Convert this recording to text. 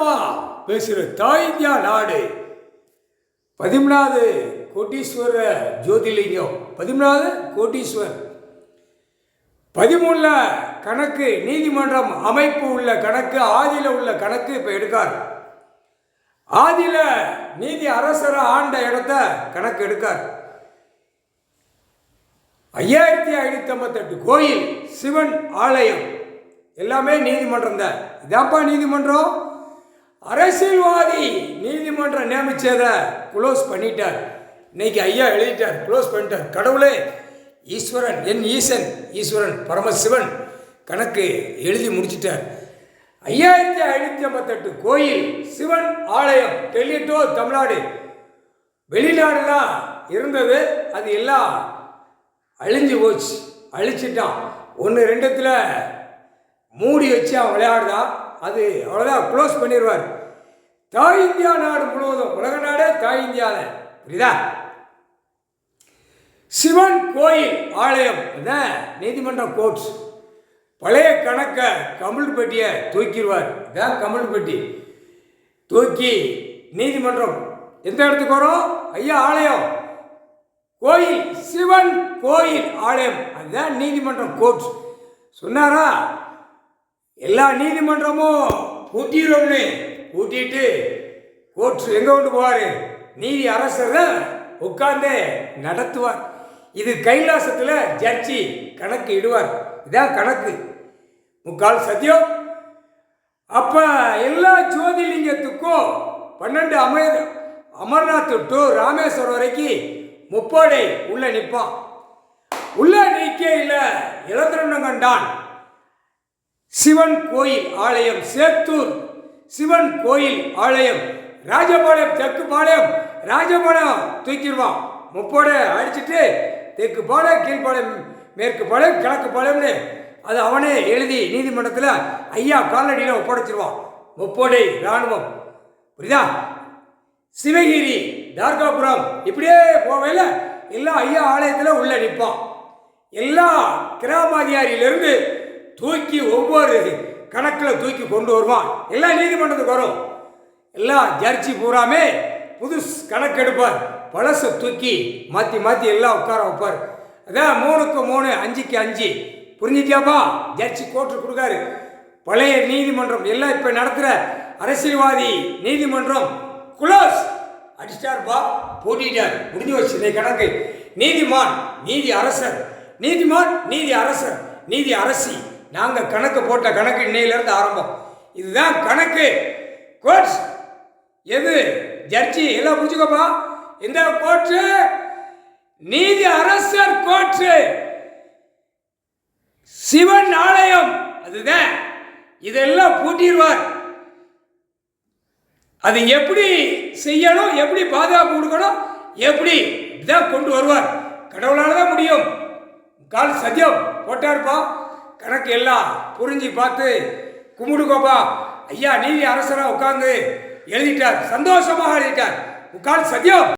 தாய்மாமா பேசுகிற தாய் இந்தியா நாடு 13வது கோட்டீஸ்வர ஜோதிலிங்கம் 13வது கோட்டீஸ்வர் 13ல் கணக்கு நீதிமன்றம் அமைப்பு உள்ள கணக்கு ஆதியில் உள்ள கணக்கு இப்போ எடுக்கார். ஆதியில் நீதி அரசரை ஆண்ட இடத்த கணக்கு எடுக்கார். 5558 கோயில், சிவன் ஆலயம் எல்லாமே நீதிமன்றம் தான். இதாப்பா நீதிமன்றம். அரசியல்வாதி நீதிமன்றம் நியமிச்சதை க்ளோஸ் பண்ணிட்டார். இன்னைக்கு ஐயா எழுதிட்டார், க்ளோஸ் பண்ணிட்டார். கடவுளே ஈஸ்வரன், என் ஈசன் ஈஸ்வரன் பரமசிவன் கணக்கு எழுதி முடிச்சிட்டார். 5558 கோயில், சிவன் ஆலயம் டெல்லி டு தமிழ்நாடு, வெளிநாடுலாம் இருந்தது. அது எல்லாம் அழிஞ்சு போச்சு, அழிச்சிட்டான். 1-2 மூடி வச்சு அவன் விளையாடுதான். அது அவ்வளோதான், க்ளோஸ் பண்ணிடுவார். தாய் இந்தியா நாடு முழுவதும், உலக நாடே தாய் இந்தியாவில், புரியுதா? சிவன் கோயில் ஆலயம் தான் நீதிமன்றம் கோர்ட்ஸ். பழைய கணக்கை கமிழ்பட்டியை தூக்கிடுவார். இதான் கமிழ்பட்டி தூக்கி நீதிமன்றம் எந்த இடத்துக்கு வரும்? ஐயா ஆலயம் கோயில், சிவன் கோயில் ஆலயம், அதுதான் நீதிமன்றம் கோர்ட்ஸ். சொன்னாரா எல்லா நீதிமன்றமும் கூட்டிடும்னு கூட்டிட்டு கோர்ட்ஸ் எங்கே கொண்டு போவார்? நீதி அரசர் தான் உட்கார்ந்து நடத்துவார். இது கைலாசத்தில் ஜட்ஜி கணக்கு இடுவார். இதான் கணக்கு, முக்கால் சத்தியம். அப்போ எல்லா ஜோதிலிங்கத்துக்கும் 12 அமர்நாத் டு ராமேஸ்வரம் வரைக்கும் முப்படை உள்ள நிற்பான். உள்ள நிற்கையில் இளந்திரண்டம் கண்டான். சிவன் கோயில் ஆலயம், சேத்தூர் சிவன் கோயில் ஆலயம், ராஜபாளையம் தெற்கு பாளையம், ராஜபாளையம் தூக்கிடுவான். முப்படை அடிச்சுட்டு தெற்கு பாளையம், கீழ்பாளையம், மேற்கு பாளையம், கிழக்கு பாளையம்னு அது அவனே எழுதி நீதிமன்றத்தில் ஐயா கால்நடியில் ஒப்படைச்சிருவான். முப்படை இராணுவம், புரியுதா? சிவகிரி, தார்காபுரம் இப்படியே போவையில் எல்லா ஐயா ஆலயத்தில் உள்ள நிற்பான். எல்லா கிராமாதிகாரியிலிருந்து தூக்கி ஒவ்வொரு கணக்கில் தூக்கி கொண்டு வருவான். எல்லாம் நீதிமன்றத்துக்கு வரும். எல்லாம் ஜட்ஜி பூராமே புது கணக்கு எடுப்பார். பழசை தூக்கி மாற்றி மாற்றி எல்லாம் உட்கார வைப்பார். அதான் 3க்கு 3, 5க்கு 5. புரிஞ்சிட்டியாப்பா? ஜட்ஜி கோர்ட்டு கொடுக்காரு. பழைய நீதிமன்றம் எல்லாம் இப்போ நடத்துகிற அரசியல்வாதி நீதிமன்றம் குளோஸ் அடிச்சிட்டார்ப்பா, போட்டிட்டார், முடிஞ்சு வச்சு. இந்த கணக்கு நீதிமான், நீதி அரசர், நீதிமான், நீதி அரசர், நீதி அரசி. நாங்கள் கணக்கு போட்ட கணக்கு இன்னையிலேருந்து ஆரம்பம். இதுதான் கணக்கு கோர்ட்ஸ். எது ஜட்ஜி எல்லாம் புரிஞ்சுக்கப்பா. இந்த கோர்ட்டு நீதி அரசர் கோர்ட்டு, சிவன் ஆலயம் அதுதான். இதெல்லாம் பூட்டிடுவார். அது எப்படி செய்யணும், எப்படி பாதுகாப்பு கொடுக்கணும், எப்படி இதான் கொண்டு வருவார். கடவுளால் தான் முடியும். கால் சத்தியம் போட்டார்ப்பா. கணக்கு எல்லாம் புரிஞ்சு பார்த்து கும்பிடுக்கோப்பா. ஐயா நீதி அரசராக உட்கார்ந்து எழுதிட்டார், சந்தோஷமாக எழுதிட்டார். கால் சத்தியம்.